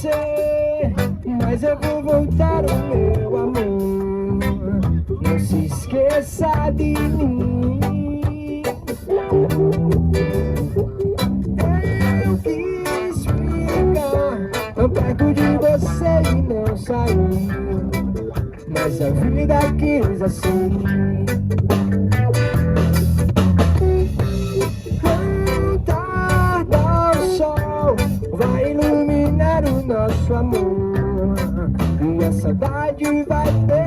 você, mas eu vou voltar, o meu amor. Não se esqueça de mim. Eu quis ficar tão perto de você e não sair, mas a vida quis assim. Vai iluminar o nosso amor e a saudade vai ter